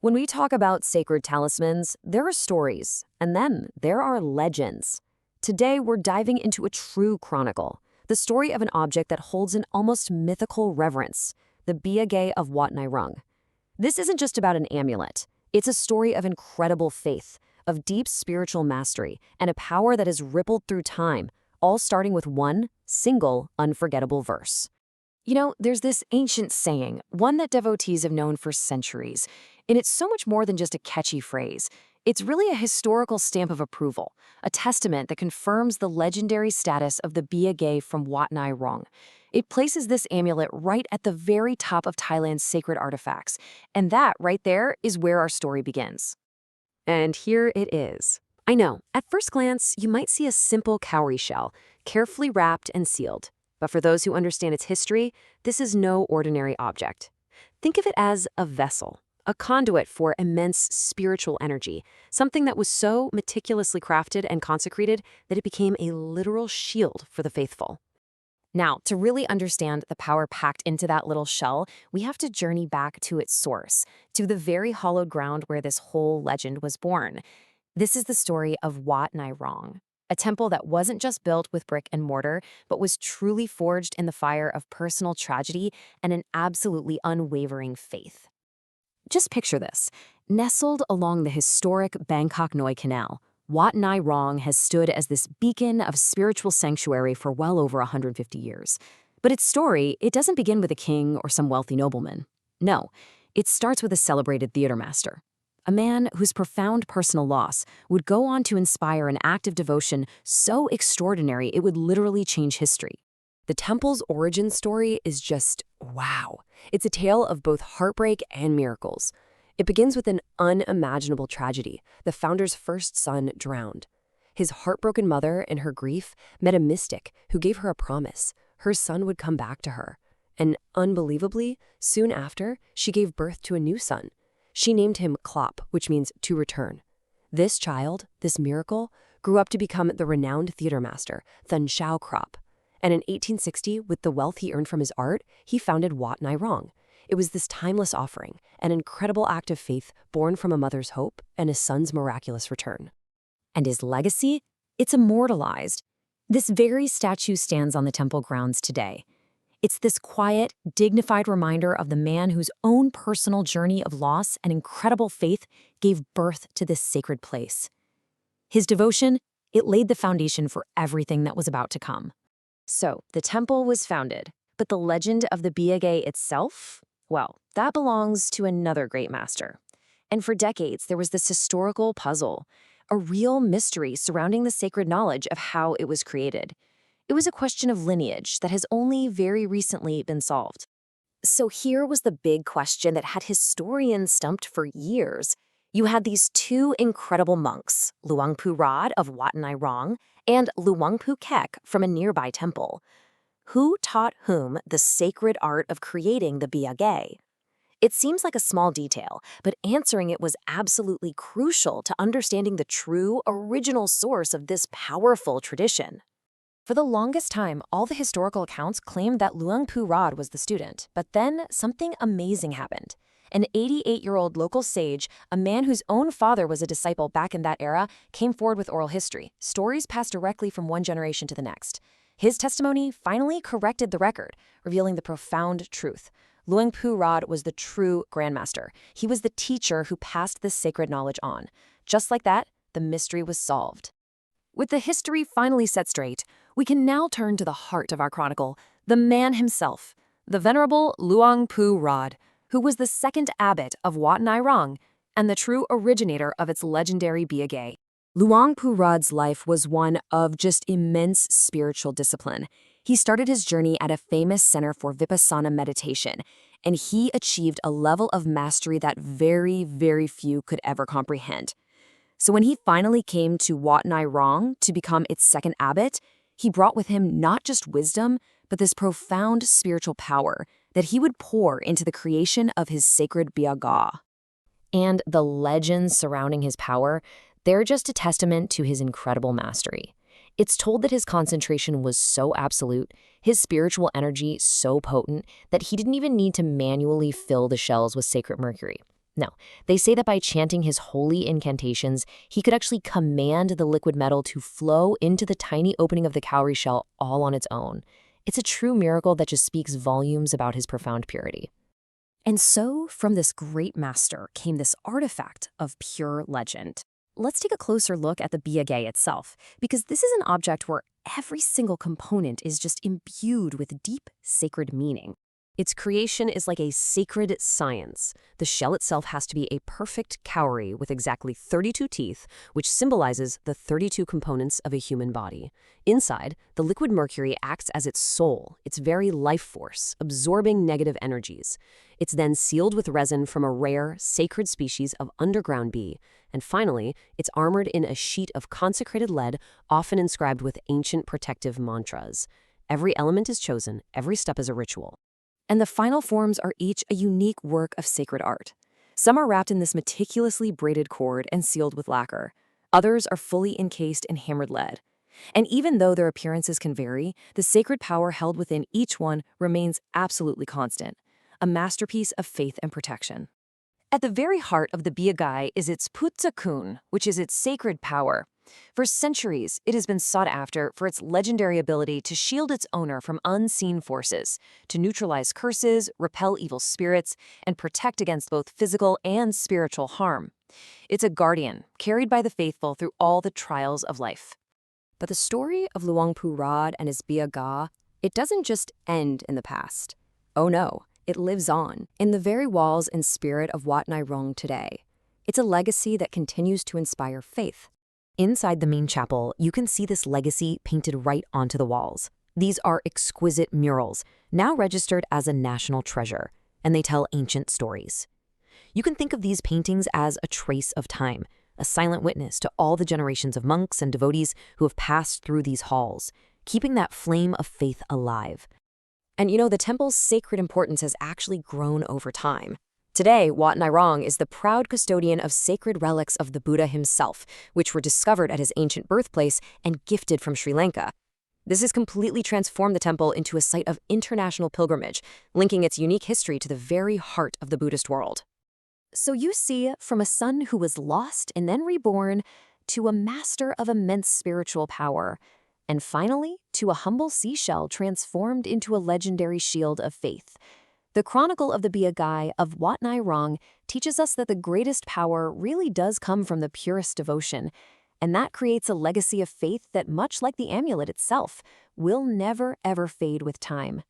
When we talk about sacred talismans, there are stories, and then there are legends. Today, we're diving into a true chronicle, the story of an object that holds an almost mythical reverence, the Bia Kae of Wat Nai Rong. This isn't just about an amulet. It's a story of incredible faith, of deep spiritual mastery, and a power that has rippled through time, all starting with one single, unforgettable verse. You know, there's this ancient saying, one that devotees have known for centuries, and it's so much more than just a catchy phrase. It's really a historical stamp of approval, a testament that confirms the legendary status of the Bia Kae from Wat Nai Rong. It places this amulet right at the very top of Thailand's sacred artifacts, and that right there is where our story begins. And here it is. I know, at first glance, you might see a simple cowrie shell, carefully wrapped and sealed. But for those who understand its history, this is no ordinary object. Think of it as a vessel, a conduit for immense spiritual energy, something that was so meticulously crafted and consecrated that it became a literal shield for the faithful. Now, to really understand the power packed into that little shell, we have to journey back to its source, to the very hallowed ground where this whole legend was born. This is the story of Wat Nai Rong, a temple that wasn't just built with brick and mortar, but was truly forged in the fire of personal tragedy and an absolutely unwavering faith. Just picture this. Nestled along the historic Bangkok Noi Canal, Wat Nai Rong has stood as this beacon of spiritual sanctuary for well over 150 years. But its story, it doesn't begin with a king or some wealthy nobleman. No, it starts with a celebrated theater master, a man whose profound personal loss would go on to inspire an act of devotion so extraordinary it would literally change history. The temple's origin story is just wow. It's a tale of both heartbreak and miracles. It begins with an unimaginable tragedy. The founder's first son drowned. His heartbroken mother, in her grief, met a mystic who gave her a promise. Her son would come back to her. And unbelievably, soon after, she gave birth to a new son. She named him Klop, which means to return. This child, this miracle, grew up to become the renowned theater master, Thun Shao Krop. And in 1860, with the wealth he earned from his art, he founded Wat Nai Rong. It was this timeless offering, an incredible act of faith born from a mother's hope and a son's miraculous return. And his legacy? It's immortalized. This very statue stands on the temple grounds today. It's this quiet, dignified reminder of the man whose own personal journey of loss and incredible faith gave birth to this sacred place. His devotion, it laid the foundation for everything that was about to come. So, the temple was founded, but the legend of the Bia Kae itself? Well, that belongs to another great master. And for decades, there was this historical puzzle, a real mystery surrounding the sacred knowledge of how it was created. It was a question of lineage that has only very recently been solved. So here was the big question that had historians stumped for years. You had these two incredible monks, Luang Pu Rod of Wat Nai Rong and Luang Pu Kek from a nearby temple. Who taught whom the sacred art of creating the Bia Kae? It seems like a small detail, but answering it was absolutely crucial to understanding the true, original source of this powerful tradition. For the longest time, all the historical accounts claimed that Luang Pu Rod was the student, but then something amazing happened. An 88-year-old local sage, a man whose own father was a disciple back in that era, came forward with oral history, stories passed directly from one generation to the next. His testimony finally corrected the record, revealing the profound truth. Luang Pu Rod was the true grandmaster. He was the teacher who passed this sacred knowledge on. Just like that, the mystery was solved. With the history finally set straight, we can now turn to the heart of our chronicle, the man himself, the venerable Luang Pu Rod, who was the second abbot of Wat Nai Rong and the true originator of its legendary Bia Kae. Luang Pu Rod's life was one of just immense spiritual discipline. He started his journey at a famous center for Vipassana meditation, and he achieved a level of mastery that very, very few could ever comprehend. So when he finally came to Wat Nai Rong to become its second abbot, he brought with him not just wisdom, but this profound spiritual power that he would pour into the creation of his sacred Bia Kae. And the legends surrounding his power, they're just a testament to his incredible mastery. It's told that his concentration was so absolute, his spiritual energy so potent, that he didn't even need to manually fill the shells with sacred mercury. No, they say that by chanting his holy incantations, he could actually command the liquid metal to flow into the tiny opening of the cowrie shell all on its own. It's a true miracle that just speaks volumes about his profound purity. And so, from this great master came this artifact of pure legend. Let's take a closer look at the Bia Kae itself, because this is an object where every single component is just imbued with deep, sacred meaning. Its creation is like a sacred science. The shell itself has to be a perfect cowrie with exactly 32 teeth, which symbolizes the 32 components of a human body. Inside, the liquid mercury acts as its soul, its very life force, absorbing negative energies. It's then sealed with resin from a rare, sacred species of underground bee. And finally, it's armored in a sheet of consecrated lead, often inscribed with ancient protective mantras. Every element is chosen, every step is a ritual. And the final forms are each a unique work of sacred art. Some are wrapped in this meticulously braided cord and sealed with lacquer. Others are fully encased in hammered lead. And even though their appearances can vary, the sacred power held within each one remains absolutely constant, a masterpiece of faith and protection. At the very heart of the Bia Kae is its Phutthacharn, which is its sacred power. For centuries, it has been sought after for its legendary ability to shield its owner from unseen forces, to neutralize curses, repel evil spirits, and protect against both physical and spiritual harm. It's a guardian, carried by the faithful through all the trials of life. But the story of Luang Pu Rod and his Bia Kae, it doesn't just end in the past. Oh no, it lives on, in the very walls and spirit of Wat Nai Rong today. It's a legacy that continues to inspire faith. Inside the main chapel, you can see this legacy painted right onto the walls. These are exquisite murals, now registered as a national treasure, and they tell ancient stories. You can think of these paintings as a trace of time, a silent witness to all the generations of monks and devotees who have passed through these halls, keeping that flame of faith alive. And the temple's sacred importance has actually grown over time. Today, Wat Nai Rong is the proud custodian of sacred relics of the Buddha himself, which were discovered at his ancient birthplace and gifted from Sri Lanka. This has completely transformed the temple into a site of international pilgrimage, linking its unique history to the very heart of the Buddhist world. So you see, from a son who was lost and then reborn, to a master of immense spiritual power, and finally, to a humble seashell transformed into a legendary shield of faith. The Chronicle of the Bia Kae of Wat Nai Rong teaches us that the greatest power really does come from the purest devotion, and that creates a legacy of faith that, much like the amulet itself, will never ever fade with time.